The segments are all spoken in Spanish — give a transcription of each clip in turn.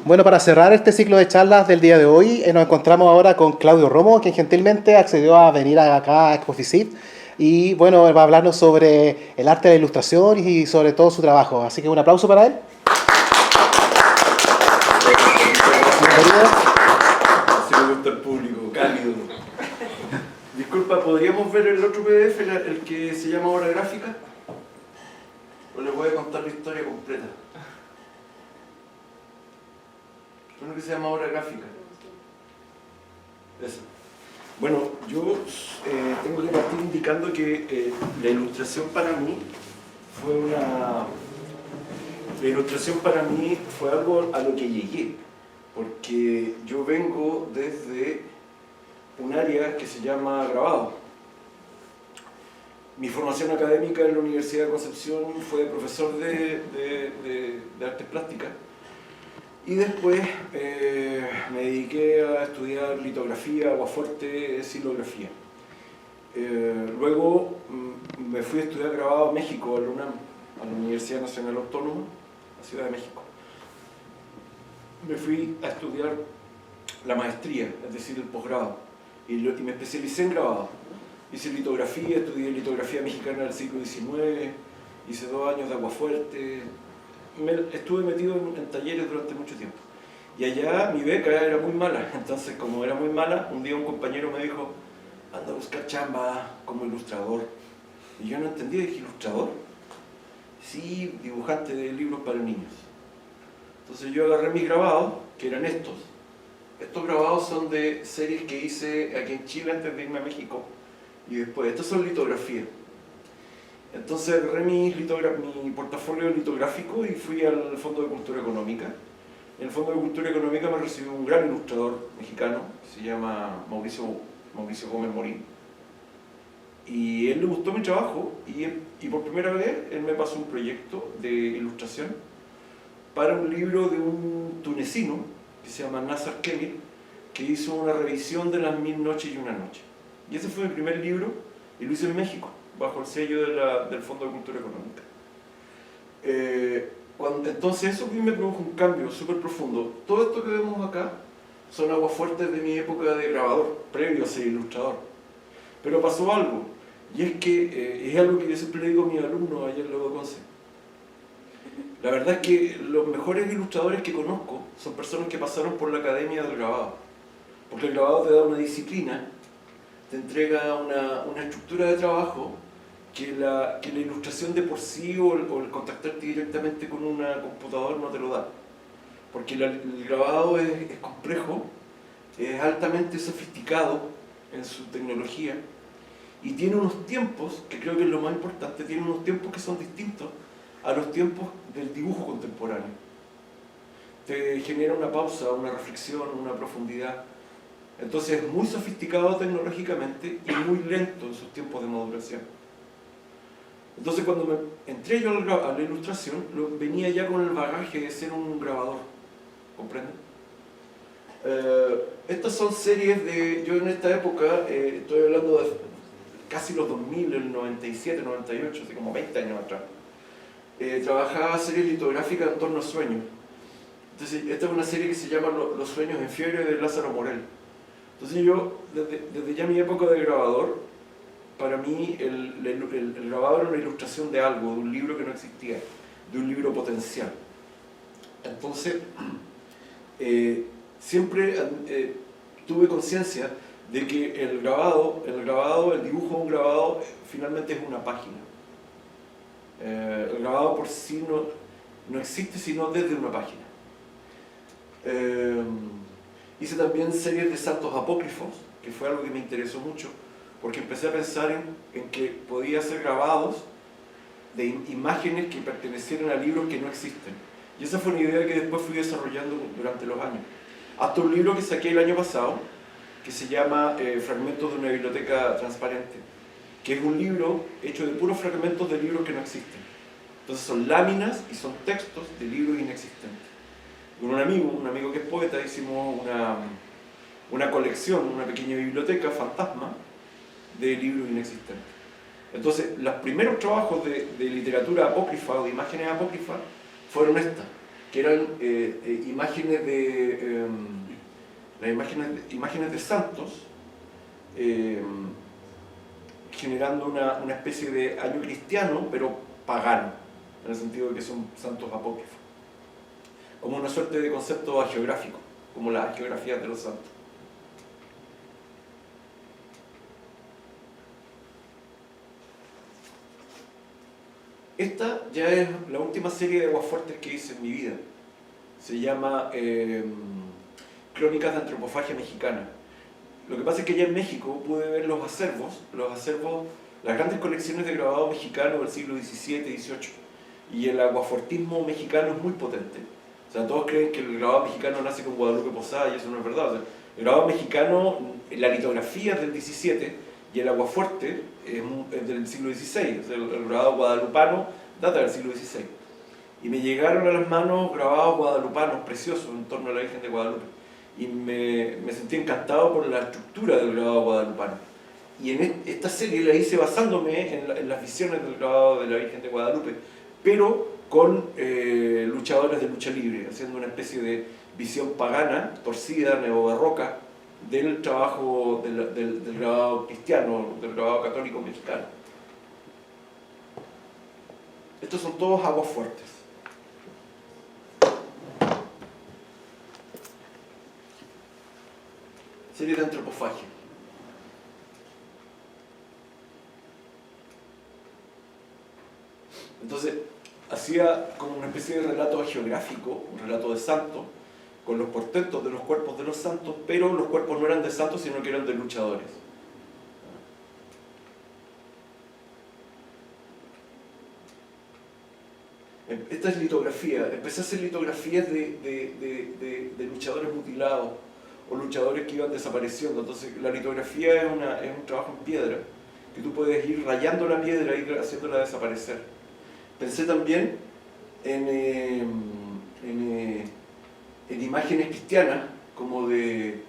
Bueno, para cerrar este ciclo de charlas del día de hoy, nos encontramos ahora con Claudio Romo, quien gentilmente accedió a venir acá a Expoficit y bueno, va a hablarnos sobre el arte de la ilustración y sobre todo su trabajo. Así que un aplauso para él. Bienvenido. Así me gusta el público, cálido. Disculpa, ¿podríamos ver el otro PDF, el que se llama obra gráfica? ¿O les voy a contar la historia completa? Uno que se llama obra gráfica. Eso. Bueno, yo tengo que partir indicando que la ilustración para mí fue algo a lo que llegué, porque yo vengo desde un área que se llama grabado. Mi formación académica en la Universidad de Concepción fue profesor de artes plásticas y después me dediqué a estudiar litografía, aguafuerte, silografía. Luego me fui a estudiar grabado a México, a la UNAM, a la Universidad Nacional Autónoma, la Ciudad de México. Me fui a estudiar la maestría, es decir, el posgrado, y me especialicé en grabado. Hice litografía, estudié litografía mexicana del siglo XIX, hice 2 años de aguafuerte, estuve metido en talleres durante mucho tiempo. Y allá mi beca era muy mala, entonces como era muy mala, un día un compañero me dijo, anda a buscar chamba como ilustrador. Y yo no entendía, dije, ¿ilustrador? Sí, dibujante de libros para niños. Entonces yo agarré mis grabados, que eran estos. Estos grabados son de series que hice aquí en Chile antes de irme a México. Y después, estos son litografías. Entonces agarré mi portafolio litográfico y fui al Fondo de Cultura Económica. En el Fondo de Cultura Económica me recibió un gran ilustrador mexicano, que se llama Mauricio Gómez Morín. Y a él le gustó mi trabajo y por primera vez él me pasó un proyecto de ilustración para un libro de un tunecino que se llama Nasser Kemil, que hizo una revisión de las 1000 noches y una noche. Y ese fue mi primer libro y lo hice en México, bajo el sello del Fondo de Cultura Económica. Entonces eso a mí me produjo un cambio súper profundo. Todo esto que vemos acá son aguafuertes de mi época de grabador, previo a ser ilustrador. Pero pasó algo, y es que es algo que yo siempre le digo a mis alumnos allá en Lago de Conce. La verdad es que los mejores ilustradores que conozco son personas que pasaron por la academia del grabado. Porque el grabado te da una disciplina, te entrega una estructura de trabajo que la ilustración de por sí o el contactarte directamente con una computadora no te lo da. Porque el grabado es complejo, es altamente sofisticado en su tecnología y tiene unos tiempos, que creo que es lo más importante, tiene unos tiempos que son distintos a los tiempos del dibujo contemporáneo. Te genera una pausa, una reflexión, una profundidad. Entonces es muy sofisticado tecnológicamente y muy lento en sus tiempos de maduración. Entonces cuando me entré yo a la ilustración, venía ya con el bagaje de ser un grabador, ¿comprenden? Estas son series yo en esta época, estoy hablando de casi los 2000, el 97, 98, así como 20 años atrás, trabajaba series litográficas en torno a sueños. Entonces esta es una serie que se llama Los sueños en fiebre de Lázaro Morel. Entonces yo, desde ya mi época de grabador, para mí el grabado era una ilustración de algo, de un libro que no existía, de un libro potencial. Entonces, siempre tuve conciencia de que el dibujo de un grabado, finalmente es una página. El grabado por sí no existe sino desde una página. Hice también series de santos apócrifos, que fue algo que me interesó mucho, porque empecé a pensar en que podía hacer grabados de imágenes que pertenecieran a libros que no existen. Y esa fue una idea que después fui desarrollando durante los años. Hasta un libro que saqué el año pasado, que se llama Fragmentos de una biblioteca transparente, que es un libro hecho de puros fragmentos de libros que no existen. Entonces son láminas y son textos de libros inexistentes. Con un amigo que es poeta, hicimos una colección, una pequeña biblioteca fantasma de libros inexistentes. Entonces, los primeros trabajos de literatura apócrifa o de imágenes apócrifas fueron estas. que eran imágenes de las imágenes de santos, generando una especie de año cristiano, pero pagano, en el sentido de que son santos apócrifos, como una suerte de concepto hagiográfico, como las hagiografías de los santos. Esta ya es la última serie de aguafuertes que hice en mi vida. Se llama Crónicas de Antropofagia Mexicana. Lo que pasa es que ya en México pude ver los acervos, las grandes colecciones de grabado mexicano del siglo XVII y XVIII. Y el aguafuertismo mexicano es muy potente. O sea, todos creen que el grabado mexicano nace con Guadalupe Posada y eso no es verdad. O sea, el grabado mexicano, la litografía es del XVII y el aguafuerte es del siglo XVI. O sea, el grabado guadalupano data del siglo XVI. Y me llegaron a las manos grabados guadalupanos preciosos en torno a la Virgen de Guadalupe. Y me sentí encantado por la estructura del grabado guadalupano. Y en esta serie la hice basándome en las visiones del grabado de la Virgen de Guadalupe, pero con luchadores de lucha libre, haciendo una especie de visión pagana, torcida, neobarroca, del trabajo del grabado cristiano, del grabado católico mexicano. Estos son todos aguafuertes. Serie de antropofagia. Entonces, hacía como una especie de relato geográfico, un relato de santos, con los portentos de los cuerpos de los santos, pero los cuerpos no eran de santos, sino que eran de luchadores. Esta es litografía. Empecé a hacer litografías de luchadores mutilados o luchadores que iban desapareciendo. Entonces la litografía es un trabajo en piedra, que tú puedes ir rayando la piedra e ir haciéndola desaparecer. Pensé también en imágenes cristianas, como de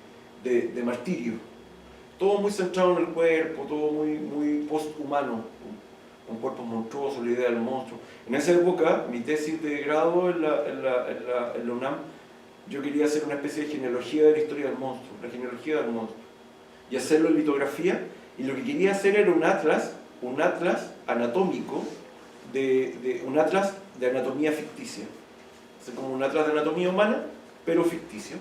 martirio. Todo muy centrado en el cuerpo, todo muy post-humano, con cuerpos monstruosos, la idea del monstruo. En esa época, mi tesis de grado en la UNAM, yo quería hacer una especie de genealogía de la historia del monstruo, la genealogía del monstruo, y hacerlo en litografía, y lo que quería hacer era un atlas anatómico, un atlas de anatomía ficticia. O sea, como un atlas de anatomía humana, pero ficticio.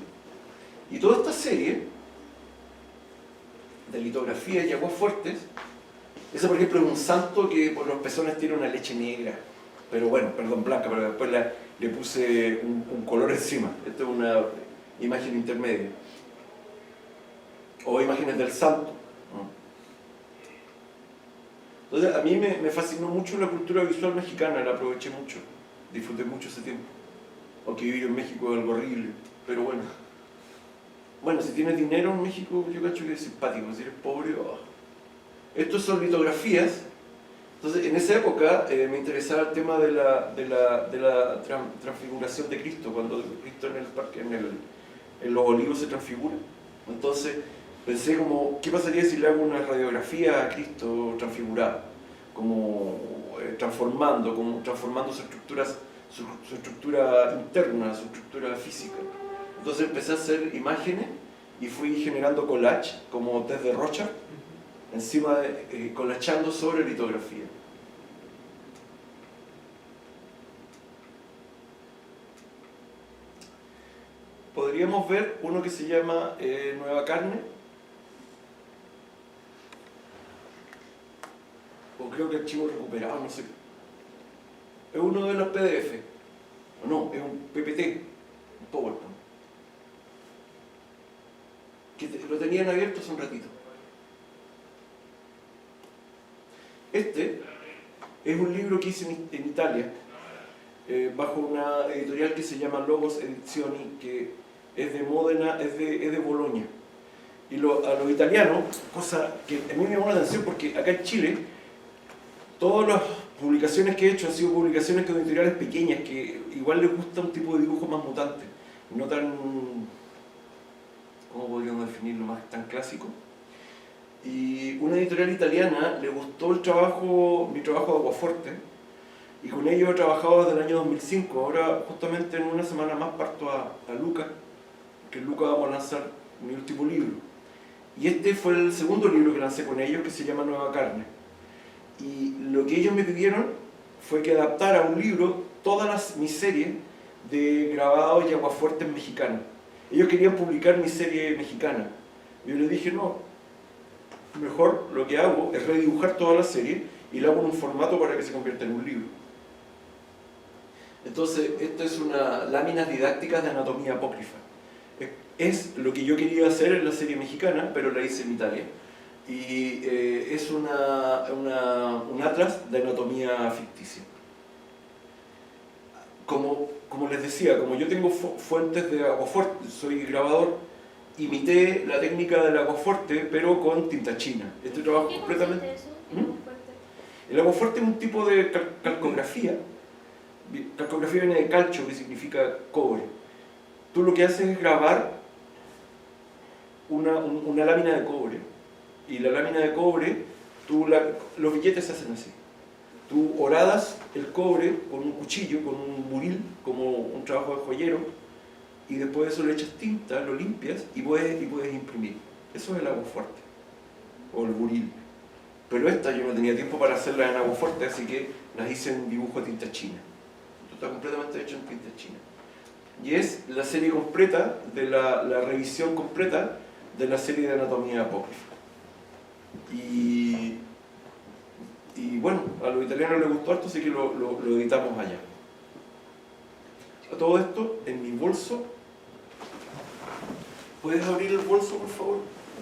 Y toda esta serie de litografías y aguafuertes, esa por ejemplo es un santo que por los pezones tiene una leche negra, pero bueno, perdón, blanca, pero después le puse un color encima. Esta es una imagen intermedia. O imágenes del santo, ¿no? Entonces a mí me fascinó mucho la cultura visual mexicana, la aproveché mucho, disfruté mucho ese tiempo. Aunque vivir en México es algo horrible, pero bueno. Bueno, si tienes dinero en México, yo cacho que es simpático. Si eres pobre, oh. Estos son litografías. Entonces, en esa época me interesaba el tema de la transfiguración de Cristo, cuando Cristo en los olivos se transfigura. Entonces, pensé como, ¿qué pasaría si le hago una radiografía a Cristo transfigurado? Como transformando su estructura interna, su estructura física. Entonces empecé a hacer imágenes y fui generando collage, como test de Rorschach, encima collageando sobre litografía. Podríamos ver uno que se llama Nueva Carne, o creo que archivo recuperado, no sé. Es uno de los PDF, o no, es un PPT, un PowerPoint, que lo tenían abierto hace un ratito. Este es un libro que hice en Italia, bajo una editorial que se llama Logos Edizioni, que es de Módena, es de Bolonia. Y a los italianos, cosa que a mí me llamó la atención porque acá en Chile, todas las publicaciones que he hecho han sido publicaciones con editoriales pequeñas, que igual les gusta un tipo de dibujo más mutante, no tan, ¿cómo podríamos definirlo? Más tan clásico. Y una editorial italiana le gustó mi trabajo de aguafuerte, Y con ellos he trabajado desde el año 2005. Ahora, justamente en una semana más, parto a Luca, que en Luca vamos a lanzar mi último libro. Y este fue el segundo libro que lancé con ellos, que se llama Nueva Carne. Y lo que ellos me pidieron fue que adaptara a un libro todas mis series de grabados y aguafuertes mexicanos. Ellos querían publicar mi serie mexicana. Yo les dije, no, mejor lo que hago es redibujar toda la serie y la hago en un formato para que se convierta en un libro. Entonces, esto es una láminas didácticas de anatomía apócrifa. Es lo que yo quería hacer en la serie mexicana, pero la hice en Italia. Y es un atlas de anatomía ficticia. Como les decía, como yo tengo fuentes de aguafuerte, soy grabador, imité la técnica del aguafuerte, pero con tinta china. Este trabajo completamente... Eso, El aguafuerte es un tipo de calcografía. Calcografía viene de calcio, que significa cobre. Tú lo que haces es grabar una lámina de cobre. Y la lámina de cobre, los billetes se hacen así. Tú horadas el cobre con un cuchillo, con un buril, como un trabajo de joyero, y después de eso le echas tinta, lo limpias y puedes imprimir. Eso es el aguafuerte, o el buril. Pero esta yo no tenía tiempo para hacerla en aguafuerte, así que las hice en dibujo de tinta china. Esto está completamente hecho en tinta china. Y es la serie completa, de la revisión completa de la serie de anatomía apócrifa. Y bueno, a los italianos les gustó esto, así que lo editamos allá. A todo esto, en mi bolso, ¿puedes abrir el bolso, por favor?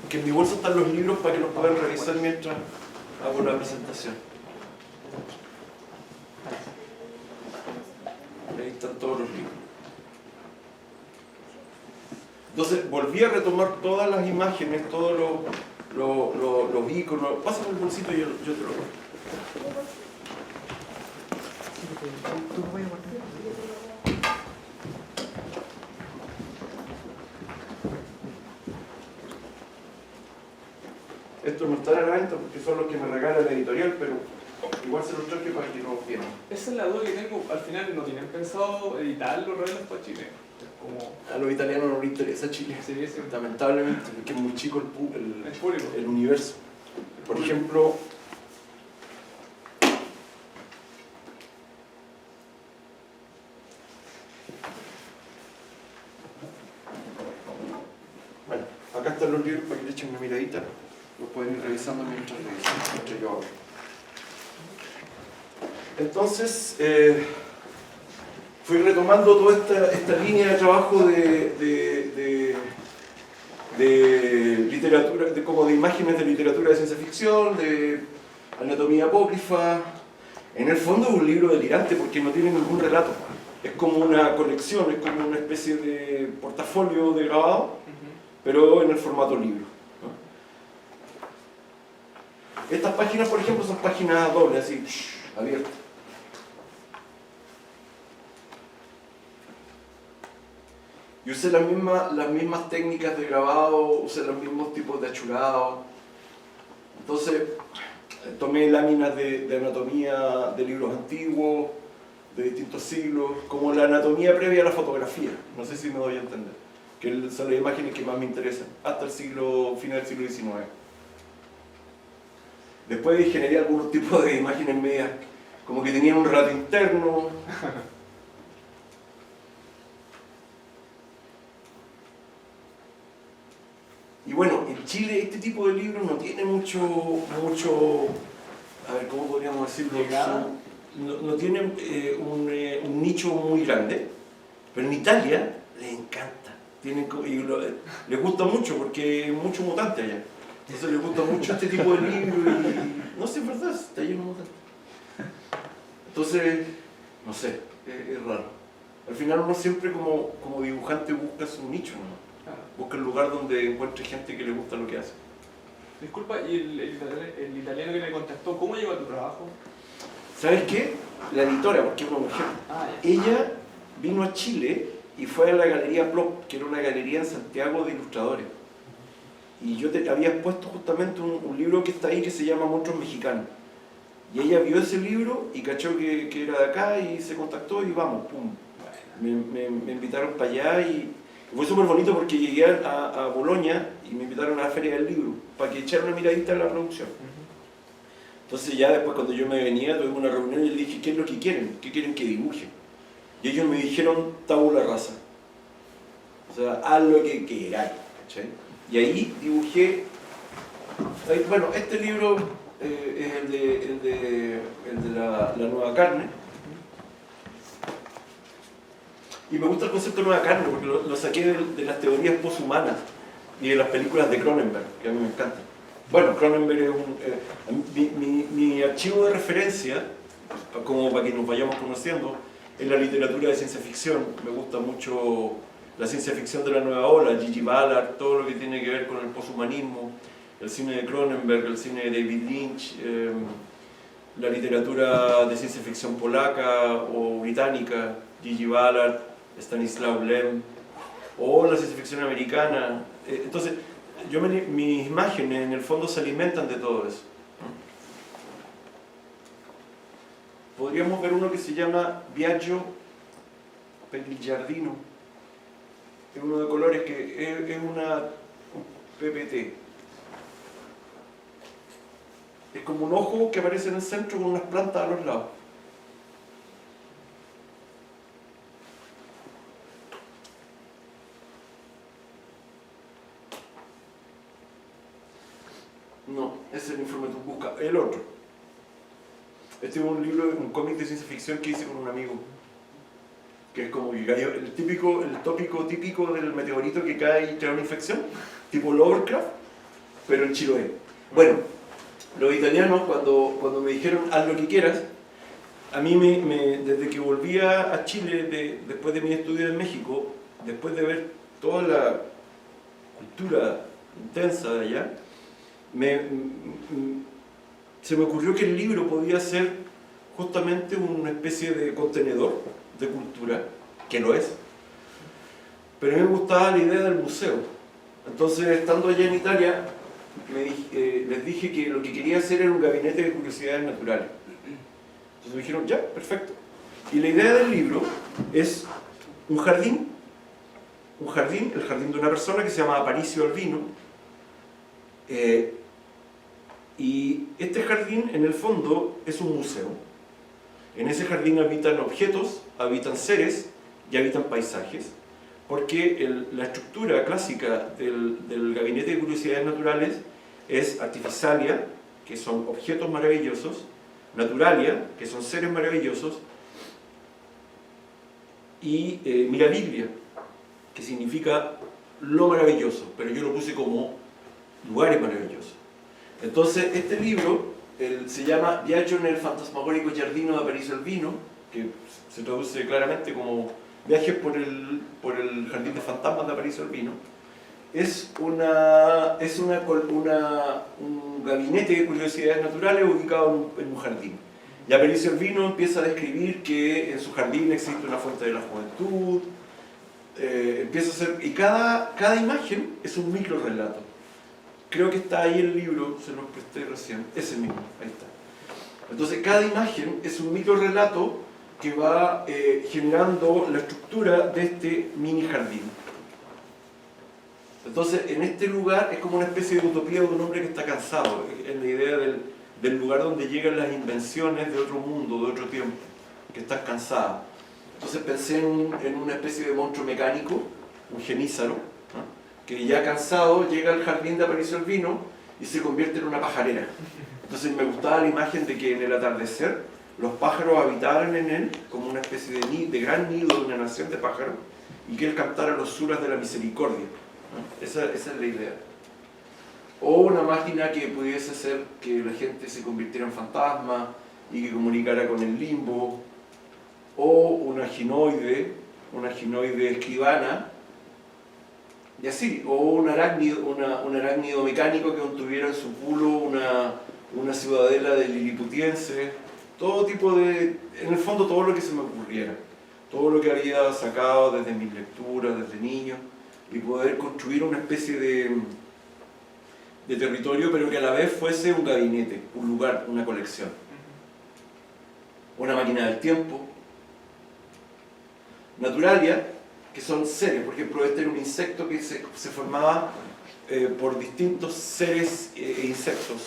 Que en mi bolso están los libros para que los puedan revisar mientras hago la presentación. Ahí están todos los libros. Entonces, volví a retomar todas las imágenes, todos los iconos. Pásame el bolsito y yo te lo doy. Estos no están a la venta porque son los que me regala la editorial, pero igual se los traje para que lo vieran. Esa es la duda que tengo. Al final, ¿no tienen pensado editar los revelas para Chile? Como... A los italianos no les interesa Chile, Sí, sí. lamentablemente, porque es muy chico Es público. el universo. Por ejemplo, bueno, acá están los libros para que le echen una miradita. Los pueden ir revisando mientras yo hablo. Entonces, fui retomando toda esta línea de trabajo de literatura, como de imágenes de literatura de ciencia ficción, de anatomía apócrifa. En el fondo es un libro delirante porque no tiene ningún relato. Es como una colección, es como una especie de portafolio de grabado, pero en el formato libro. Estas páginas, por ejemplo, son páginas dobles, así, abiertas. Yo usé las mismas técnicas de grabado, usé los mismos tipos de achurado. Entonces, tomé láminas de anatomía de libros antiguos, de distintos siglos, como la anatomía previa a la fotografía. No sé si me doy a entender. Que son las imágenes que más me interesan, hasta el final del siglo XIX. Después generé algunos tipos de imágenes medias, como que tenían un relato interno. Y bueno, en Chile este tipo de libros no tiene mucho, a ver, ¿cómo podríamos decirlo? No tiene un nicho muy grande, pero en Italia les encanta. Les gusta mucho porque hay mucho mutante allá. Entonces les gusta mucho este tipo de libros y no sé, es verdad, está lleno de mutantes. Entonces, no sé, es raro. Al final uno siempre como dibujante busca su nicho, ¿no? Busca el lugar donde encuentre gente que le gusta lo que hace. Disculpa, ¿y el italiano que me contactó, cómo llegó a tu trabajo? ¿Sabes qué? La editora, porque es una mujer, ella vino a Chile y fue a la Galería Plop, que era una galería en Santiago de ilustradores. Y yo te había puesto justamente un libro que está ahí que se llama Monstruos Mexicanos. Y ella vio ese libro y cachó que era de acá y se contactó y vamos, pum. Me invitaron para allá y fue súper bonito porque llegué a Bolonia y me invitaron a la Feria del Libro para que echara una miradita en la producción. Entonces ya después cuando yo me venía tuvimos una reunión y le dije, ¿qué es lo que quieren? ¿Qué quieren que dibuje? Y ellos me dijeron, tabula rasa. O sea, haz lo que queráis. ¿Cachai? Y ahí dibujé, bueno, este libro es el de la nueva carne. Y me gusta el concepto de nueva carne porque lo saqué de las teorías posthumanas y de las películas de Cronenberg, que a mí me encantan. Bueno, Cronenberg es mi archivo de referencia, como para que nos vayamos conociendo, es la literatura de ciencia ficción. Me gusta mucho la ciencia ficción de la nueva ola, Gigi Ballard, todo lo que tiene que ver con el posthumanismo, el cine de Cronenberg, el cine de David Lynch, la literatura de ciencia ficción polaca o británica, Gigi Ballard, Stanislaw Lem, o la ciencia ficción americana. Entonces, mis imágenes en el fondo se alimentan de todo eso. Podríamos ver uno que se llama Viaggio per il giardino. Es uno de colores que es un PPT. Es como un ojo que aparece en el centro con unas plantas a los lados. No, ese es el informe tú busca. El otro. Este es un libro, un cómic de ciencia ficción que hice con un amigo. Que es como el tópico típico del meteorito que cae y trae una infección, tipo Lovecraft, pero en Chiloé. Bueno, los italianos cuando me dijeron haz lo que quieras, a mí desde que volví a Chile después de mi estudio en México, después de ver toda la cultura intensa de allá, se me ocurrió que el libro podía ser justamente una especie de contenedor de cultura, que lo es, pero a mí me gustaba la idea del museo. Entonces, estando allá en Italia, les dije que lo que quería hacer era un gabinete de curiosidades naturales. Entonces me dijeron, ya, perfecto. Y la idea del libro es un jardín, el jardín de una persona que se llama Aparicio Albino, y este jardín en el fondo es un museo. En ese jardín habitan objetos, habitan seres y habitan paisajes, porque la estructura clásica del gabinete de curiosidades naturales es Artificialia, que son objetos maravillosos, Naturalia, que son seres maravillosos, y Mirabilia, que significa lo maravilloso, pero yo lo puse como lugares maravillosos. Entonces, este libro se llama Viaggio nel fantasmagorico giardino de Aparicio Albino, que se traduce claramente como Viajes por el jardín de fantasmas de Aparicio Albino. Es un gabinete de curiosidades naturales ubicado en un jardín. Y Aparicio Albino empieza a describir que en su jardín existe una fuente de la juventud, empieza a hacer, y cada imagen es un micro relato. Creo que está ahí el libro, se lo presté recién, ese mismo, ahí está. Entonces cada imagen es un micro relato que va generando la estructura de este mini jardín. Entonces en este lugar es como una especie de utopía de un hombre que está cansado, en la idea del lugar donde llegan las invenciones de otro mundo, de otro tiempo, que estás cansado. Entonces pensé en una especie de monstruo mecánico, un genízaro, ¿no? Que ya cansado llega al jardín de Aparicio Albino y se convierte en una pajarera. Entonces me gustaba la imagen de que en el atardecer los pájaros habitaran en él como una especie de gran nido de una nación de pájaros y que él cantara los suras de la misericordia, ¿no? Esa es la idea. O una máquina que pudiese hacer que la gente se convirtiera en fantasma y que comunicara con el limbo, o una ginoide escribana, y así, o un arácnido mecánico que contuviera en su culo una ciudadela de liliputiense, todo tipo de, en el fondo todo lo que se me ocurriera, todo lo que había sacado desde mis lecturas, desde niño, y poder construir una especie de territorio, pero que a la vez fuese un gabinete, un lugar, una colección. Una máquina del tiempo. Naturalia, que son seres, por ejemplo, este era un insecto que se formaba por distintos seres e insectos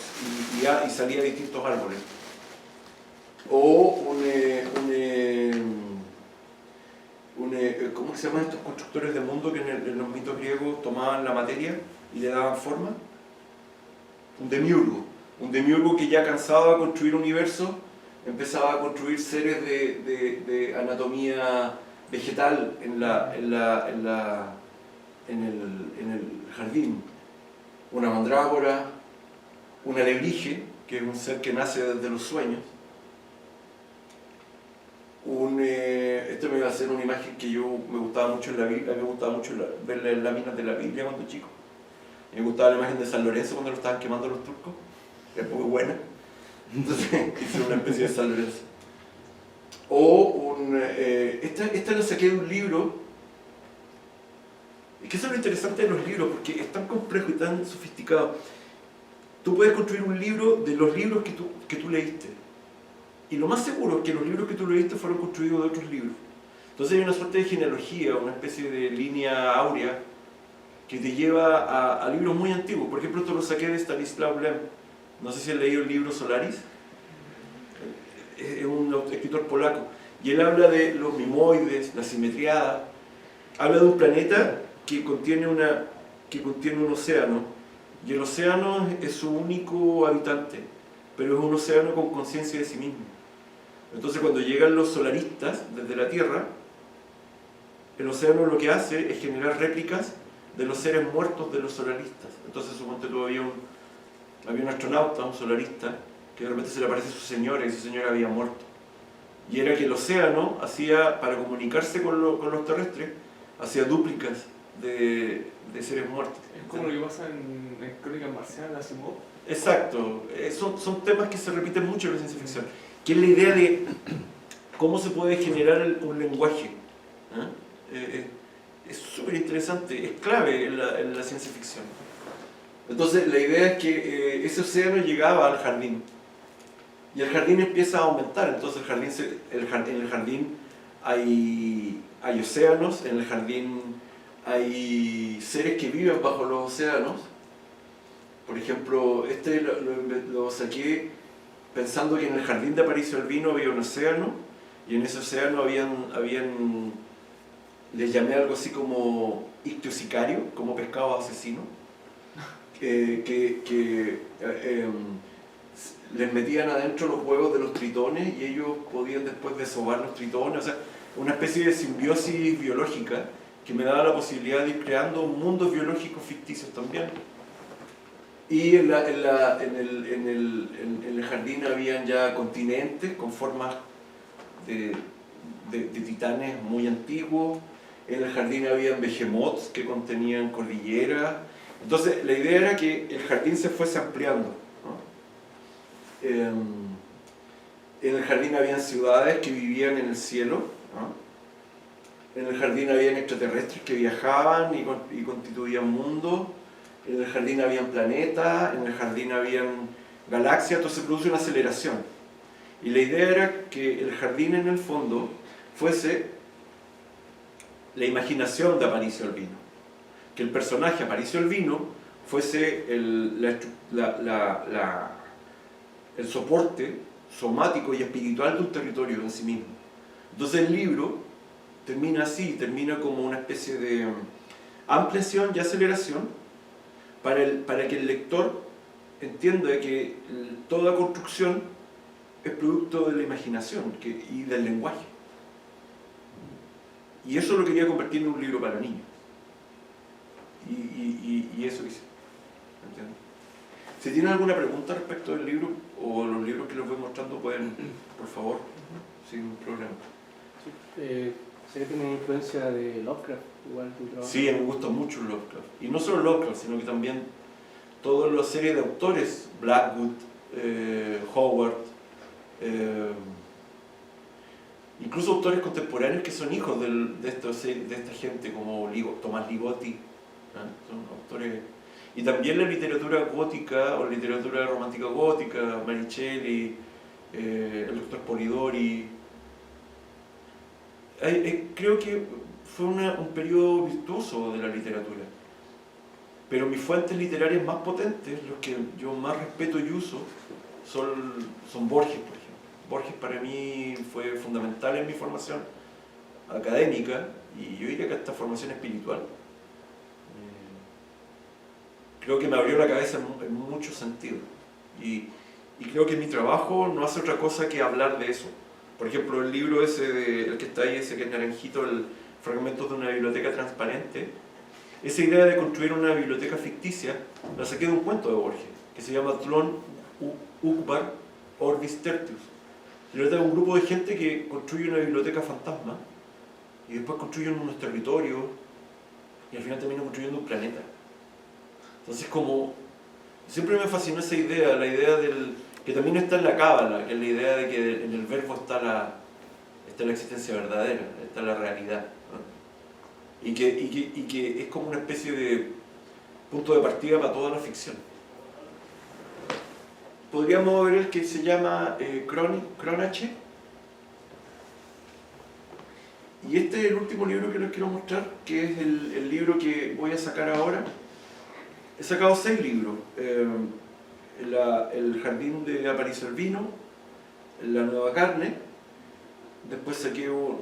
y salía de distintos árboles. O ¿cómo se llaman estos constructores de mundo que en los mitos griegos tomaban la materia y le daban forma? Un demiurgo. Un demiurgo que ya cansado de construir universos, empezaba a construir seres de anatomía vegetal en el jardín. Una mandrágora, un alebrije, que es un ser que nace desde los sueños. Esto me iba a hacer una imagen que me gustaba mucho en la Biblia, me gustaba mucho ver las láminas de la Biblia cuando chico. Me gustaba la imagen de San Lorenzo cuando lo estaban quemando los turcos, es muy buena. Entonces hice una especie de San Lorenzo. Esta lo saqué de un libro. Es que eso es lo interesante de los libros, porque es tan complejo y tan sofisticado. Tú puedes construir un libro de los libros que tú leíste. Y lo más seguro es que los libros que tú leíste fueron construidos de otros libros. Entonces hay una suerte de genealogía, una especie de línea áurea que te lleva a libros muy antiguos. Por ejemplo, esto lo saqué de Stanislaw Lem. No sé si han leído el libro Solaris. Es un escritor polaco. Y él habla de los mimoides, la simetriada. Habla de un planeta que contiene un océano. Y el océano es su único habitante. Pero es un océano con conciencia de sí mismo. Entonces cuando llegan los solaristas desde la Tierra, el océano lo que hace es generar réplicas de los seres muertos de los solaristas. Entonces suponte tú había un astronauta, un solarista, que de repente se le aparece a su señora y su señora había muerto. Y era que el océano hacía, para comunicarse con los terrestres, hacía dúplicas de seres muertos. Es como lo que pasa en Crónicas Marcianas de Asimov. Exacto, son temas que se repiten mucho en la ciencia ficción, que es la idea de cómo se puede generar un lenguaje. Es súper interesante, es clave en la ciencia ficción. Entonces la idea es que ese océano llegaba al jardín y el jardín empieza a aumentar. Entonces en el jardín hay océanos, en el jardín hay seres que viven bajo los océanos. Por ejemplo, lo saqué pensando que en el jardín de Aparicio Albino había un océano, y en ese océano les llamé algo así como ictiosicario, como pescado asesino, que les metían adentro los huevos de los tritones y ellos podían después desovar los tritones, o sea, una especie de simbiosis biológica que me daba la posibilidad de ir creando mundos biológicos ficticios también. Y en el jardín habían ya continentes con formas de titanes muy antiguos. En el jardín habían behemoths que contenían cordilleras. Entonces la idea era que el jardín se fuese ampliando, ¿no? En el jardín habían ciudades que vivían en el cielo, ¿no? En el jardín habían extraterrestres que viajaban y constituían mundos. En el jardín habían planetas, en el jardín habían galaxias, entonces se produce una aceleración. Y la idea era que el jardín en el fondo fuese la imaginación de Aparicio Albino. Que el personaje Aparicio Albino fuese el soporte somático y espiritual de un territorio en sí mismo. Entonces el libro termina así, termina como una especie de ampliación y aceleración para que el lector entienda que toda construcción es producto de la imaginación y del lenguaje. Y eso lo quería convertir en un libro para niños. Y eso hice. ¿Entiendes? Si tienen alguna pregunta respecto del libro o los libros que les voy mostrando, pueden, por favor, sin problema. Sí, sé que tiene influencia de Lovecraft, igual tu trabajo. Sí, me gusta mucho Lovecraft. Y no solo Lovecraft, sino que también toda la serie de autores, Blackwood, Howard, incluso autores contemporáneos que son hijos de esta gente, como Tomás Ligotti, son autores. Y también la literatura gótica o literatura romántica gótica, Maricelli, el doctor Polidori. Creo que fue un periodo virtuoso de la literatura. Pero mis fuentes literarias más potentes, los que yo más respeto y uso, son Borges, por ejemplo. Borges para mí fue fundamental en mi formación académica y yo diría que hasta formación espiritual. Creo que me abrió la cabeza en muchos sentidos. Y creo que mi trabajo no hace otra cosa que hablar de eso. Por ejemplo, el libro ese, el que está ahí, ese que es naranjito, el Fragmentos de una biblioteca transparente, esa idea de construir una biblioteca ficticia la saqué de un cuento de Borges, que se llama Tlön Uqbar Orbis Tertius. Se trata de un grupo de gente que construye una biblioteca fantasma y después construyen unos territorios y al final terminan construyendo un planeta. Entonces, como siempre me fascinó esa idea, la idea que también está en la Cábala, que es la idea de que en el verbo está la existencia verdadera, está la realidad, ¿no? Y que es como una especie de punto de partida para toda la ficción. Podríamos ver el que se llama Cronache. Y este es el último libro que les quiero mostrar, que es el libro que voy a sacar ahora. He sacado 6 libros. El Jardín de Aparicio el Vino, La Nueva Carne. Después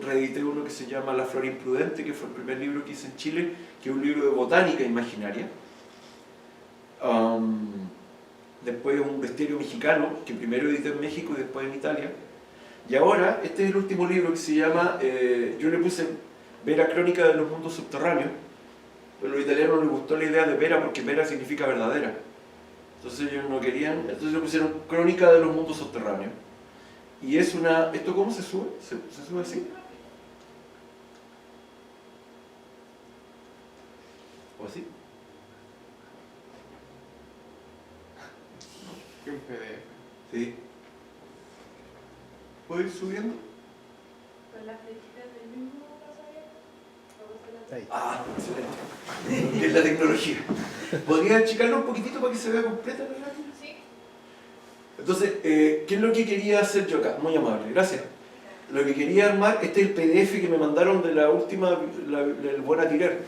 reedité uno que se llama La Flora Imprudente, que fue el primer libro que hice en Chile, que es un libro de botánica imaginaria. Después un bestiario mexicano, que primero edité en México y después en Italia. Y ahora, este es el último libro que se llama, yo le puse Vera Crónica de los Mundos Subterráneos, pero a los italianos les gustó la idea de Vera porque Vera significa verdadera. Entonces ellos no querían, entonces le pusieron Crónica de los Mundos Subterráneos. Y es ¿esto cómo se sube? ¿Se sube así? ¿O así? Un PDF. Sí. ¿Puedo ir subiendo? ¿Con las flechitas del mismo pasaje? Ahí. Ah, excelente. Es la tecnología. ¿Podría achicarlo un poquitito para que se vea completa la lámina? Sí. Entonces, ¿qué es lo que quería hacer yo acá? Muy amable, gracias. Lo que quería armar, este es el PDF que me mandaron de la última, el Buen Atirar,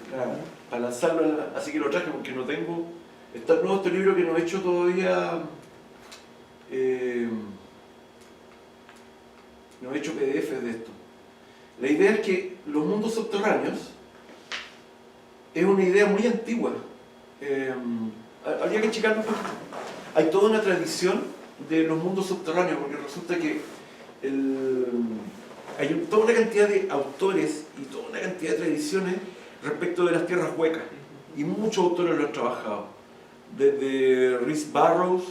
para lanzarlo, así que lo traje porque no tengo. Está nuevo este libro que no he hecho todavía. No he hecho PDF de esto. La idea es que los mundos subterráneos es una idea muy antigua. Habría que checarlo un poquito. Hay toda una tradición de los mundos subterráneos, porque resulta que hay toda una cantidad de autores y toda una cantidad de tradiciones respecto de las tierras huecas. Y muchos autores lo han trabajado. Desde Rhys Burroughs,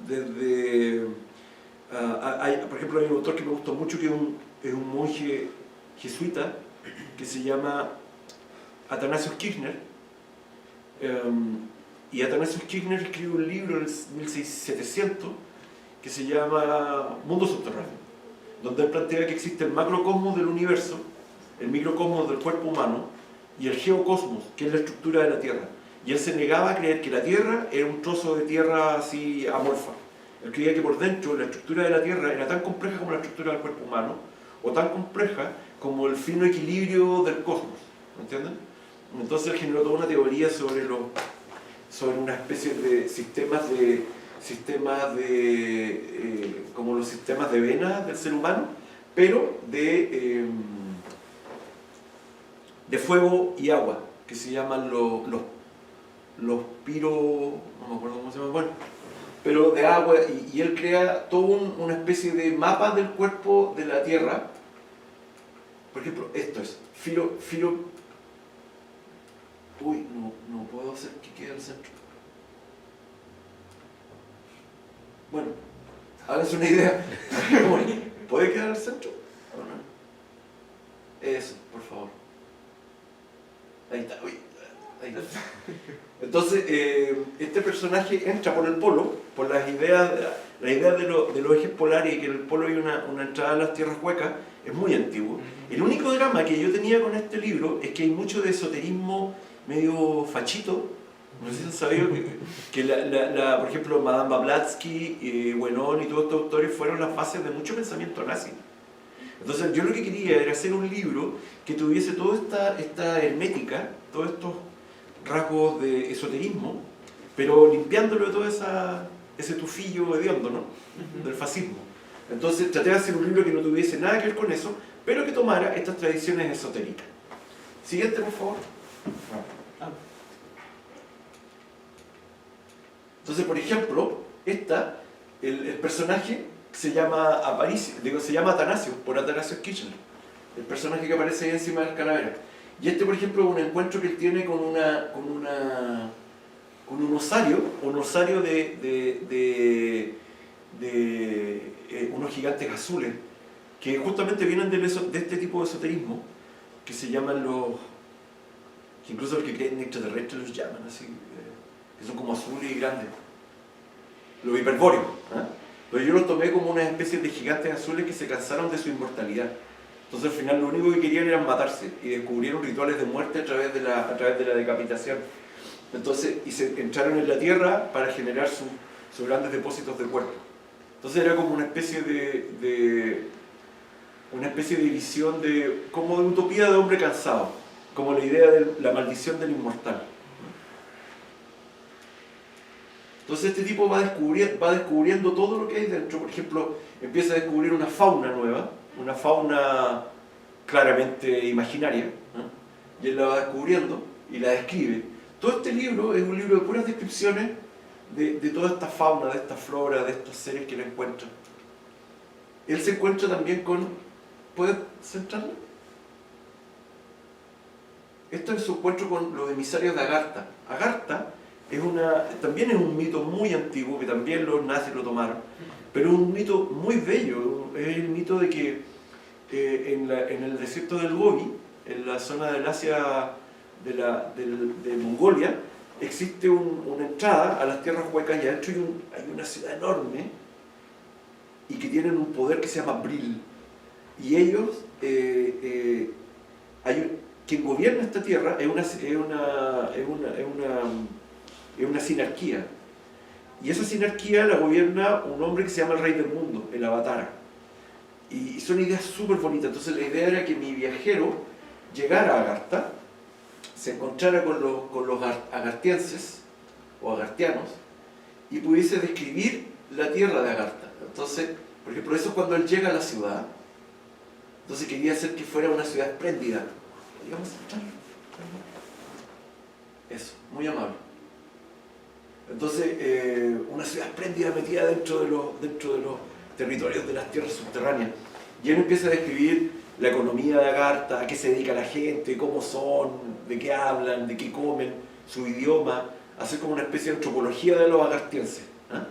desde... por ejemplo, hay un autor que me gustó mucho que es un monje jesuita que se llama Athanasius Kirchner. Y Athanasius Kirchner escribe un libro en el 1700 que se llama Mundo Subterráneo, donde él plantea que existe el macrocosmos del universo, el microcosmos del cuerpo humano y el geocosmos, que es la estructura de la Tierra. Y él se negaba a creer que la Tierra era un trozo de tierra así amorfa. Él creía que por dentro la estructura de la Tierra era tan compleja como la estructura del cuerpo humano, o tan compleja como el fino equilibrio del cosmos. ¿Me entienden? Entonces él generó toda una teoría sobre una especie de sistemas como los sistemas de venas del ser humano, pero de fuego y agua, que se llaman los piro... no me acuerdo cómo se llaman, bueno, pero de agua, y él crea toda una especie de mapa del cuerpo de la Tierra. Por ejemplo, esto es uy, no puedo hacer que quede al centro. Bueno, háganse una idea. ¿Puede quedar al centro? ¿O no? Eso, por favor. Ahí está, uy, ahí está. Entonces, este personaje entra por el polo, por la idea de los ejes polares y que en el polo hay una entrada a las tierras huecas, es muy antiguo. El único drama que yo tenía con este libro es que hay mucho de esoterismo medio fachito No sé si han sabido que por ejemplo, Madame Blavatsky, Guénon y todos estos autores fueron las bases de mucho pensamiento nazi. Entonces yo lo que quería era hacer un libro que tuviese toda esta hermética, todos estos rasgos de esoterismo, pero limpiándolo de todo ese tufillo hediondo, ¿no? Del fascismo. Entonces traté de hacer un libro que no tuviese nada que ver con eso, pero que tomara estas tradiciones esotéricas. Siguiente, por favor. Entonces, por ejemplo, el personaje se llama se llama Atanasio, por Atanasio Kirchner, el personaje que aparece ahí encima del calavera. Y por ejemplo, es un encuentro que él tiene con un osario de unos gigantes azules, que justamente vienen de este tipo de esoterismo, que se llaman que incluso los que creen extraterrestres los llaman así, que son como azules y grandes, los hiperbóreos, ¿eh? Pero yo los tomé como una especie de gigantes azules que se cansaron de su inmortalidad. Entonces al final lo único que querían era matarse y descubrieron rituales de muerte a través de la decapitación. Entonces, se entraron en la tierra para generar sus grandes depósitos de cuerpo. Entonces era como una especie de visión como de utopía de hombre cansado, como la idea de la maldición del inmortal. Entonces este tipo va descubriendo todo lo que hay dentro. Por ejemplo, empieza a descubrir una fauna nueva, una fauna claramente imaginaria, ¿no? Y él la va descubriendo y la describe. Todo este libro es un libro de puras descripciones de toda esta fauna, de esta flora, de estos seres que él encuentra. Él se encuentra también con... ¿Puedes centrarlo? Esto es su encuentro con los emisarios de Agartha. Agartha también es un mito muy antiguo, que también los nazis lo tomaron, pero es un mito muy bello. Es el mito de que en el desierto del Gobi, en la zona del Asia de Mongolia, existe una entrada a las tierras huecas y adentro hay una ciudad enorme y que tienen un poder que se llama Bril. Y ellos, quien gobierna esta tierra es una sinarquía. Y esa sinarquía la gobierna un hombre que se llama el Rey del Mundo, el Avatara. Y son ideas súper bonitas. Entonces la idea era que mi viajero llegara a Agartha, se encontrara con los agartienses o agartianos y pudiese describir la tierra de Agartha. Entonces, por ejemplo, eso es cuando él llega a la ciudad. Entonces quería hacer que fuera una ciudad espléndida. ¿Podríamos entrar? Eso, muy amable. Entonces, una ciudad espléndida metida dentro de los territorios de las tierras subterráneas. Y él empieza a describir la economía de Agartha, a qué se dedica la gente, cómo son, de qué hablan, de qué comen, su idioma, hacer como una especie de antropología de los agartienses, ¿eh?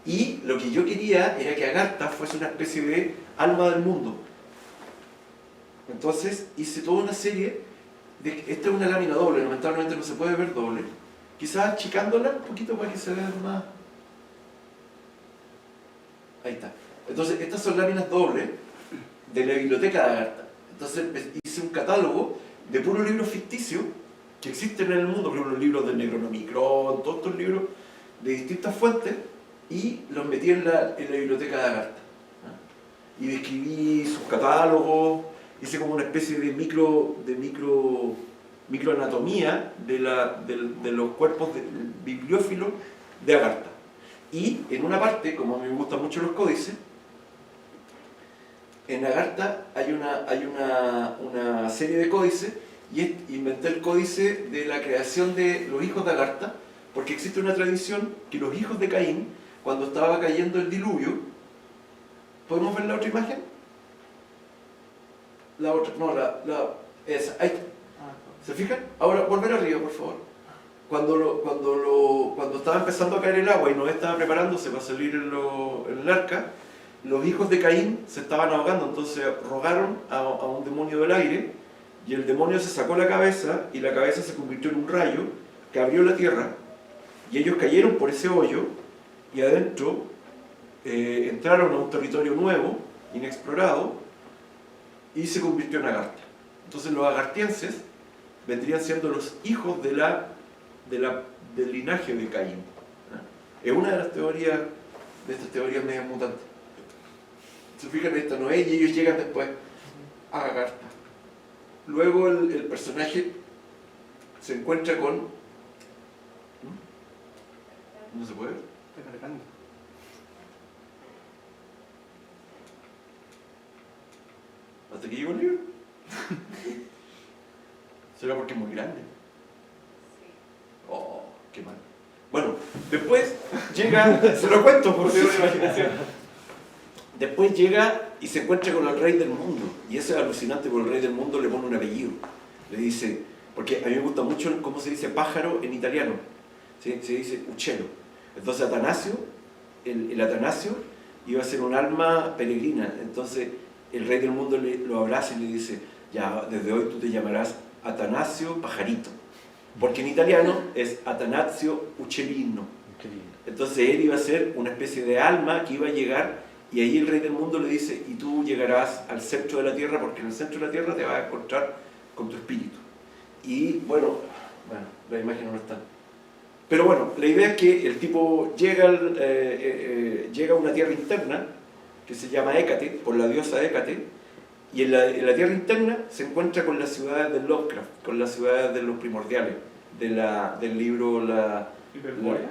Y lo que yo quería era que Agartha fuese una especie de alma del mundo. Entonces hice toda una serie esta es una lámina doble, lamentablemente no se puede ver doble, quizás achicándola un poquito para que se vea más. Ahí está. Entonces estas son láminas dobles de la biblioteca de Agartha. Entonces hice un catálogo de puros libros ficticios que existen en el mundo, por ejemplo los libros del Necronomicron, todos estos libros de distintas fuentes, y los metí en la biblioteca de Agartha. Y describí sus catálogos, hice como una especie de microanatomía de los cuerpos bibliófilos de Agartha. Y en una parte, como a mí me gustan mucho los códices, en Agartha hay una serie de códices, y inventé el códice de la creación de los hijos de Agartha, porque existe una tradición que los hijos de Caín, cuando estaba cayendo el diluvio, ¿podemos ver la otra imagen? La otra, no, esa, ahí. ¿Se fijan? Ahora, volver arriba, por favor. Cuando estaba empezando a caer el agua y Noé estaba preparándose para salir en el arca, los hijos de Caín se estaban ahogando, entonces rogaron a un demonio del aire, y el demonio se sacó la cabeza, y la cabeza se convirtió en un rayo que abrió la tierra, y ellos cayeron por ese hoyo, y adentro entraron a un territorio nuevo, inexplorado, y se convirtió en Agartha. Entonces los agartienses vendrían siendo los hijos de la del linaje de Caín. Es una de las teorías, de estas teorías medio mutantes. Se fijan, esta no es, y ellos llegan después a Agartha. Luego el personaje se encuentra con... ¿No se puede ver? Está cargando. ¿Hasta que llegó el libro? ¿Será porque es muy grande? Oh, qué mal. Bueno, después llega, se lo cuento por teoría de imaginación. Después llega y se encuentra con el rey del mundo. Y eso es alucinante porque el rey del mundo le pone un apellido. Le dice, porque a mí me gusta mucho cómo se dice pájaro en italiano. Se dice uccello. Entonces Atanasio, el Atanasio iba a ser un alma peregrina. Entonces el rey del mundo lo abraza y le dice, ya desde hoy tú te llamarás Atanasio Pajarito. Porque en italiano es Atanasio Uccellino. Entonces él iba a ser una especie de alma que iba a llegar, y ahí el rey del mundo le dice, y tú llegarás al centro de la tierra, porque en el centro de la tierra te vas a encontrar con tu espíritu. Y bueno, la imagen no está. Pero bueno, la idea es que el tipo llega a una tierra interna, que se llama Hécate, por la diosa Hécate, y en la tierra interna se encuentra con las ciudades de Lovecraft, con las ciudades de los primordiales, del libro ¿Hiperborea?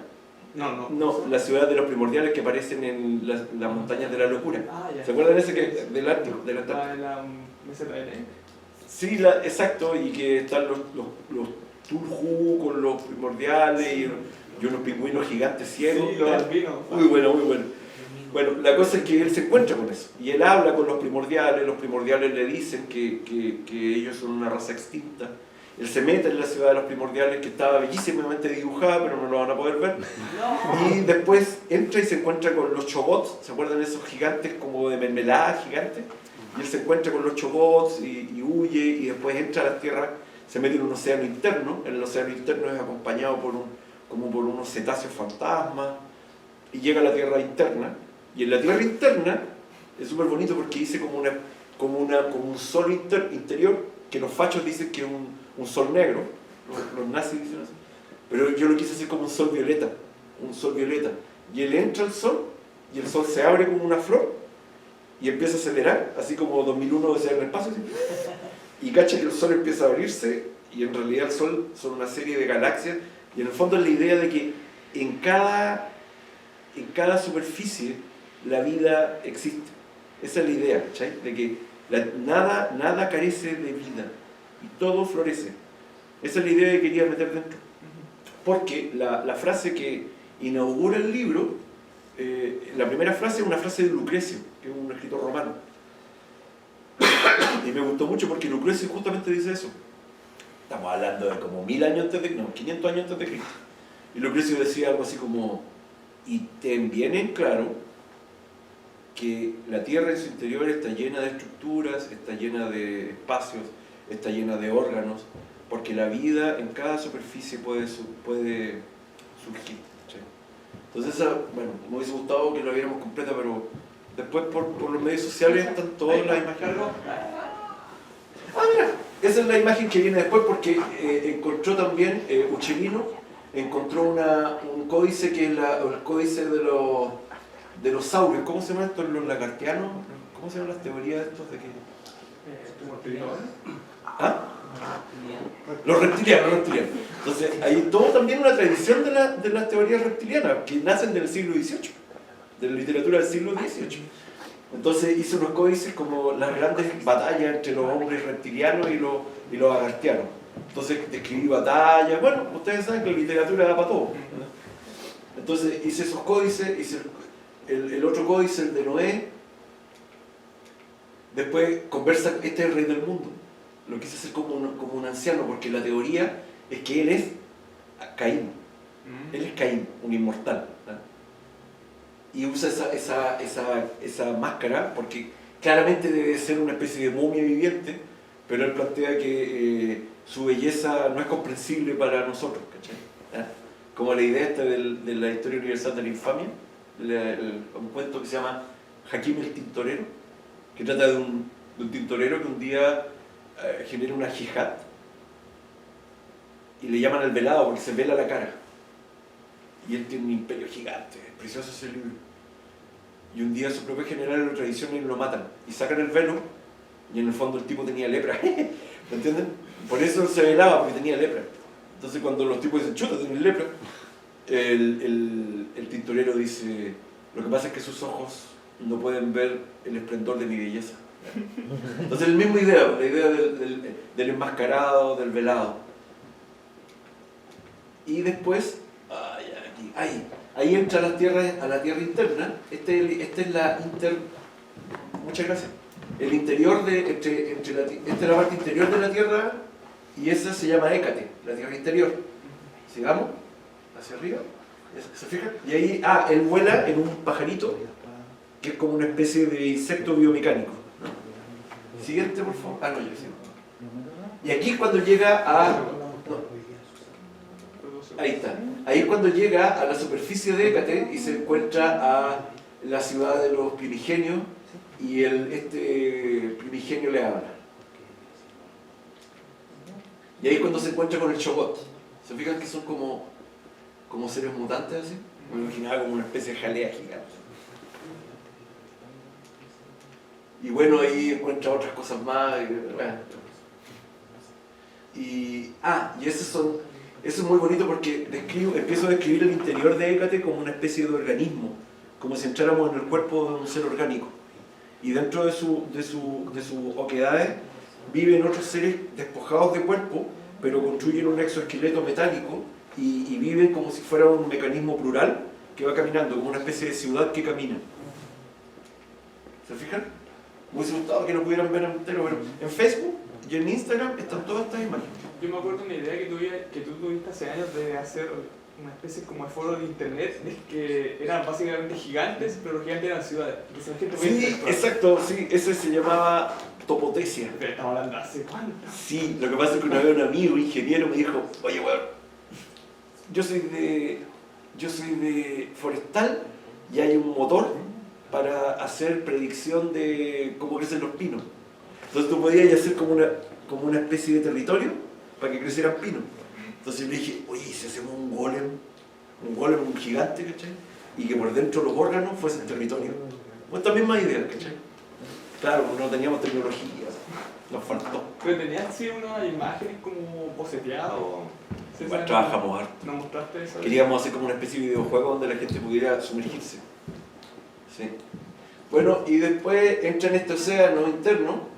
No, las ciudades de los primordiales que aparecen en las montañas de la locura. Ah, ya. ¿Se acuerdan ese del Ártico? Del Antártico? Ah, en la meseta de Ley. Sí, exacto, y que están los Turjú con los primordiales y unos pingüinos gigantes ciegos. Sí, los albinos. Muy bueno, muy bueno. Bueno, la cosa es que él se encuentra con eso, y él habla con los primordiales le dicen que ellos son una raza extinta. Él se mete en la ciudad de los primordiales, que estaba bellísimamente dibujada, pero no lo van a poder ver. Y después entra y se encuentra con los chobots, ¿se acuerdan de esos gigantes como de mermelada gigantes? Y él se encuentra con los chobots y huye, y después entra a las tierras, se mete en un océano interno. En el océano interno es acompañado como por unos cetáceos fantasmas, y llega a la tierra interna. Y en la tierra interna es súper bonito porque dice como un sol interior, que los fachos dicen que es un sol negro, los nazis dicen eso, pero yo lo quise hacer como un sol violeta. Y él entra al sol, y el sol se abre como una flor, y empieza a acelerar, así como 2001 Odisea en el espacio, así. Y cacha que el sol empieza a abrirse, y en realidad el sol son una serie de galaxias, y en el fondo es la idea de que en cada superficie la vida existe. Esa es la idea, ¿cachai? De que nada carece de vida y todo florece. Esa es la idea que quería meter dentro. Porque la frase que inaugura el libro, la primera frase es una frase de Lucrecio, que es un escritor romano. Y me gustó mucho porque Lucrecio justamente dice eso. Estamos hablando de como 500 años antes de Cristo. Y Lucrecio decía algo así como: y ten bien en claro que la Tierra en su interior está llena de estructuras, está llena de espacios, está llena de órganos, porque la vida en cada superficie puede surgir. ¿Sí? Entonces, bueno, me hubiese gustado que lo viéramos completa, pero después por los medios sociales están todas las imágenes. Mira, esa es la imagen que viene después, porque encontró también Uccellino, encontró un códice que es el códice de los saurios. ¿Cómo se llaman estos? Los lagartianos. ¿Cómo se llaman las teorías de estos de qué? ¿Ah? Los reptilianos. Entonces, hay todo también una tradición de las teorías reptilianas que nacen del siglo XVIII, de la literatura del siglo XVIII. Entonces hizo unos códices como las grandes batallas entre los hombres reptilianos y los agartianos. Entonces escribí batallas, bueno, ustedes saben que la literatura da para todo. Entonces hice esos códices, hice el otro códice, el de Noé. Después conversa, este es el rey del mundo. Lo quise hacer como un anciano, porque la teoría es que él es Caín. Él es Caín, un inmortal, ¿no? Y usa esa máscara porque claramente debe ser una especie de momia viviente, pero él plantea que su belleza no es comprensible para nosotros, ¿cachai? ¿Ah? Como la idea esta de la historia universal de la infamia, un cuento que se llama Hakim el Tintorero, que trata de un tintorero que un día genera una jihad y le llaman el velado porque se vela la cara. Y él tiene un imperio gigante, es precioso ese libro. Y un día su propio general lo traicionan y lo matan. Y sacan el velo, y en el fondo el tipo tenía lepra. ¿Me entienden? Por eso se velaba, porque tenía lepra. Entonces cuando los tipos dicen, chuta, tenés lepra, el tintorero dice, lo que pasa es que sus ojos no pueden ver el esplendor de mi belleza. Entonces la misma idea, la idea del enmascarado, del velado. Y después, ahí entra a la tierra interna. Esta es la muchas gracias. El interior esta es la parte interior de la tierra y esa se llama Hécate, la tierra interior. Sigamos, hacia arriba, ¿se fijan? Y ahí, él vuela en un pajarito que es como una especie de insecto biomecánico, ¿no? Siguiente, por favor. No, yo sigo. Y aquí es cuando llega ahí está. Ahí es cuando llega a la superficie de Hécate y se encuentra a la ciudad de los primigenios y este primigenio le habla. Y ahí es cuando se encuentra con el Shoggoth. ¿Se fijan que son como seres mutantes así? Me imaginaba como una especie de jalea gigante. Y bueno, ahí encuentra otras cosas más. Y eso es muy bonito porque empiezo a describir el interior de Hécate como una especie de organismo, como si entráramos en el cuerpo de un ser orgánico. Y dentro de sus oquedades viven otros seres despojados de cuerpo, pero construyen un exoesqueleto metálico y viven como si fuera un mecanismo plural que va caminando, como una especie de ciudad que camina. ¿Se fijan? Me hubiese gustado que lo pudieran ver entero, pero en Facebook y en Instagram están todas estas imágenes. Yo me acuerdo de una idea que tú tuviste hace años de hacer una especie como de foro de internet, es que eran básicamente gigantes, pero los gigantes eran ciudades. Sí, exacto, sí, eso se llamaba topotesia. Pero estamos hablando hace cuánto. Sí, lo que pasa es que una vez un amigo, ingeniero, me dijo, oye, weón, yo soy de forestal y hay un motor para hacer predicción de cómo crecen los pinos. Entonces tú podías hacer como una especie de territorio para que crecieran pinos. Entonces le dije, oye, si hacemos un golem gigante, ¿cachai? Y que por dentro los órganos fuesen territorio. Pues esta misma idea, ¿cachai? Claro, no teníamos tecnología, nos faltó. Pero tenías así unas imágenes como boceteadas. Igual trabajamos harto. ¿No mostraste eso? Queríamos hacer como una especie de videojuego donde la gente pudiera sumergirse. Sí. Bueno, y después entra en este océano interno.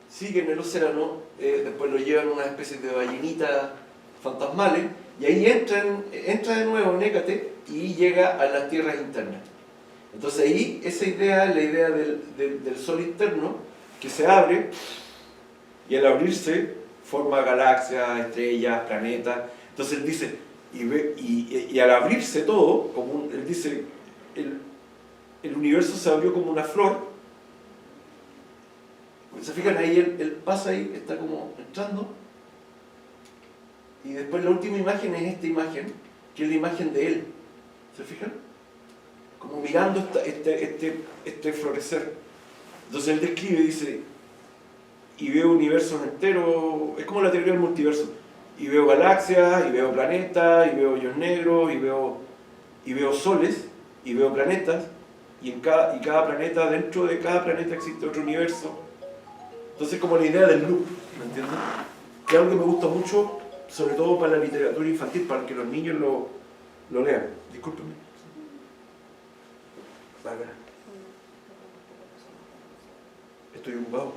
Sigue en el océano, después lo llevan a una especie de ballenitas fantasmales, y ahí entra de nuevo en Hécate y llega a las tierras internas. Entonces ahí esa idea es la idea del sol interno, que se abre, y al abrirse forma galaxias, estrellas, planetas. Entonces él dice, y al abrirse todo, él dice, el universo se abrió como una flor. ¿Se fijan? Ahí él pasa ahí, está como entrando. Y después la última imagen es esta imagen, que es la imagen de él. ¿Se fijan? Como mirando este florecer. Entonces él describe, dice, y veo universos enteros, es como la teoría del multiverso. Y veo galaxias, y veo planetas, y veo hoyos negros, y veo soles, y veo planetas, y cada planeta, dentro de cada planeta existe otro universo. Entonces, como la idea del loop, ¿me entienden? Que es algo que me gusta mucho, sobre todo para la literatura infantil, para que los niños lo lean. Discúlpenme. Bárbara. Estoy ocupado.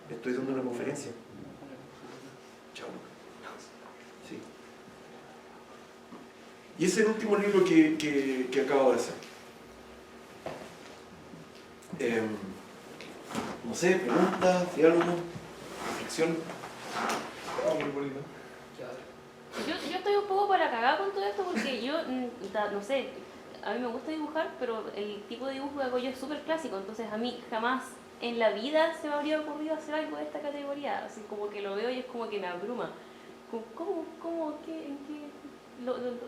Estoy dando una conferencia. Chao. Sí. Y ese es el último libro que acabo de hacer. No sé, preguntas, diálogo, reflexión. Muy bonito. Yo estoy un poco para cagar con todo esto porque yo, no sé, a mí me gusta dibujar, pero el tipo de dibujo que hago yo es súper clásico, entonces a mí jamás en la vida se me habría ocurrido hacer algo de esta categoría, así como que lo veo y es como que me abruma. ¿Cómo qué, en qué,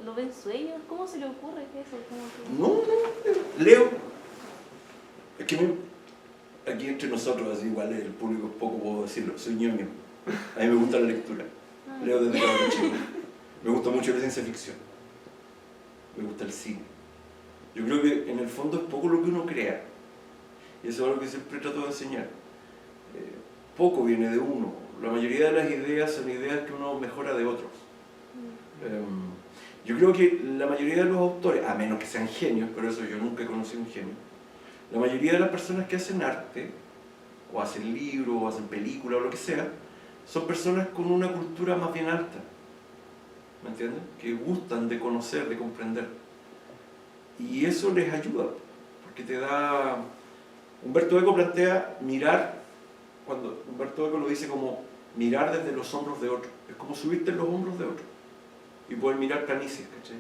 lo ven sueños? ¿Cómo se le ocurre que eso? No, leo. Es que aquí entre nosotros, así igual el público poco puedo decirlo, soy ñoño. A mí me gusta la lectura. Leo desde que era chico. Me gusta mucho la ciencia ficción. Me gusta el cine. Yo creo que en el fondo es poco lo que uno crea. Y eso es algo que siempre trato de enseñar. Poco viene de uno. La mayoría de las ideas son ideas que uno mejora de otros. Yo creo que la mayoría de los autores, a menos que sean genios, pero eso yo nunca he conocido un genio, la mayoría de las personas que hacen arte, o hacen libros, o hacen películas, o lo que sea, son personas con una cultura más bien alta. ¿Me entiendes? Que gustan de conocer, de comprender. Y eso les ayuda, porque te da... Humberto Eco plantea mirar, cuando Humberto Eco lo dice como mirar desde los hombros de otro. Es como subirte en los hombros de otro y poder mirar planicies, ¿cachai?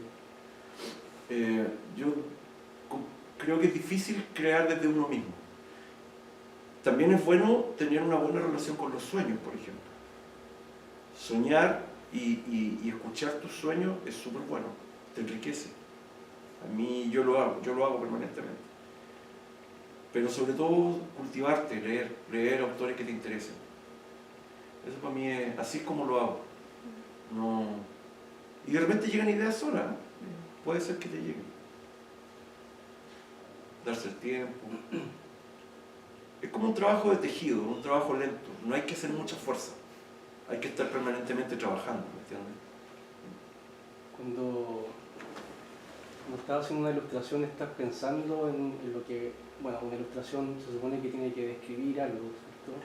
Yo creo que es difícil crear desde uno mismo. También es bueno tener una buena relación con los sueños, por ejemplo. Soñar y escuchar tus sueños es súper bueno, te enriquece. A mí yo lo hago permanentemente. Pero sobre todo cultivarte, leer autores que te interesen. Eso para mí es, así es como lo hago. No... Y de repente llegan ideas solas, ¿eh? Puede ser que te lleguen. Darse el tiempo. Es como un trabajo de tejido, un trabajo lento. No hay que hacer mucha fuerza. Hay que estar permanentemente trabajando, ¿me entiendes? Cuando estás haciendo una ilustración, estás pensando en lo que, bueno, una ilustración se supone que tiene que describir algo, ¿cierto?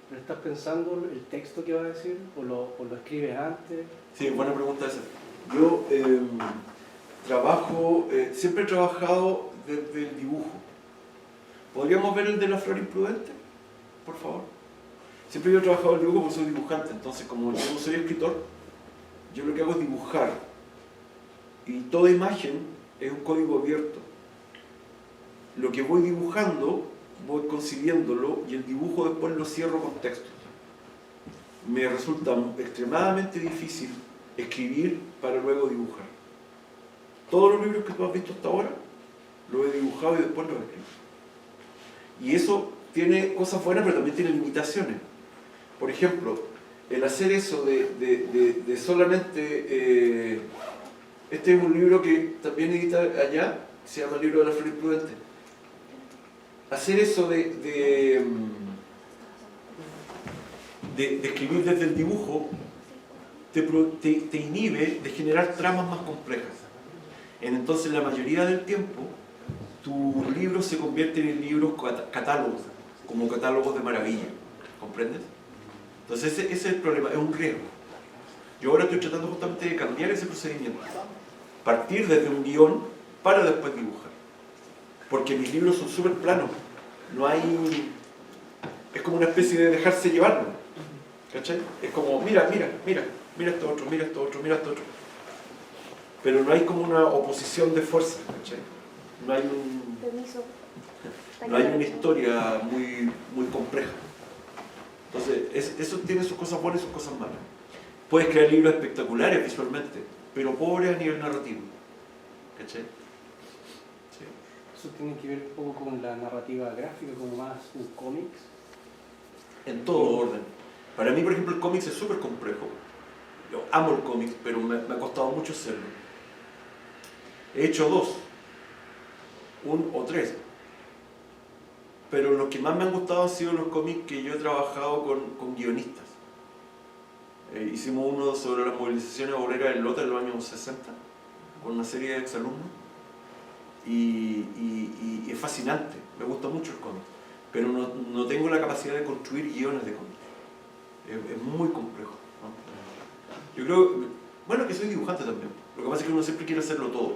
¿Pero estás pensando el texto que vas a decir o lo escribes antes? Sí, buena pregunta esa. Yo siempre he trabajado desde el dibujo. ¿Podríamos ver el de la flor imprudente? Por favor. Siempre yo he trabajado el dibujo porque soy dibujante, entonces como yo no soy escritor, yo lo que hago es dibujar. Y toda imagen es un código abierto. Lo que voy dibujando, voy concibiéndolo y el dibujo después lo cierro con texto. Me resulta extremadamente difícil escribir para luego dibujar. Todos los libros que tú has visto hasta ahora, los he dibujado y después los he escrito. Y eso tiene cosas buenas, pero también tiene limitaciones. Por ejemplo, el hacer eso de solamente... este es un libro que también edita allá, se llama el libro de la flor imprudente. Hacer eso de escribir desde el dibujo te inhibe de generar tramas más complejas. Entonces, la mayoría del tiempo, tus libros se convierten en libros catálogos, como catálogos de maravilla. ¿Comprendes? Entonces, ese es el problema, es un riesgo. Yo ahora estoy tratando justamente de cambiar ese procedimiento. Partir desde un guión para después dibujar. Porque mis libros son súper planos. No hay... Es como una especie de dejarse llevarlo. ¿Cachai? Es como, mira esto otro, mira esto otro, mira esto otro. Pero no hay como una oposición de fuerza, ¿cachai? No hay una historia muy compleja. Entonces, eso tiene sus cosas buenas y sus cosas malas. Puedes crear libros espectaculares visualmente, pero pobres a nivel narrativo. ¿Cachai? Sí. ¿Eso tiene que ver un poco con la narrativa gráfica, como más un cómics? En todo orden. Para mí, por ejemplo, el cómics es súper complejo. Yo amo el cómics, pero me ha costado mucho hacerlo. He hecho 2, 1 o 3. Pero los que más me han gustado han sido los cómics que yo he trabajado con guionistas. Hicimos uno sobre las movilizaciones obreras en Lota en los años 60, con una serie de exalumnos. Y es fascinante, me gusta mucho el cómic. Pero no tengo la capacidad de construir guiones de cómics. Es muy complejo, ¿no? Yo creo, bueno, que soy dibujante también. Lo que pasa es que uno siempre quiere hacerlo todo.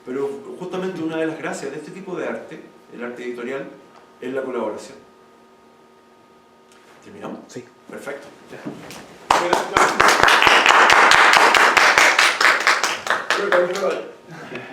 Pero justamente una de las gracias de este tipo de arte, el arte editorial, es la colaboración. ¿Terminamos? Sí. Perfecto. Ya.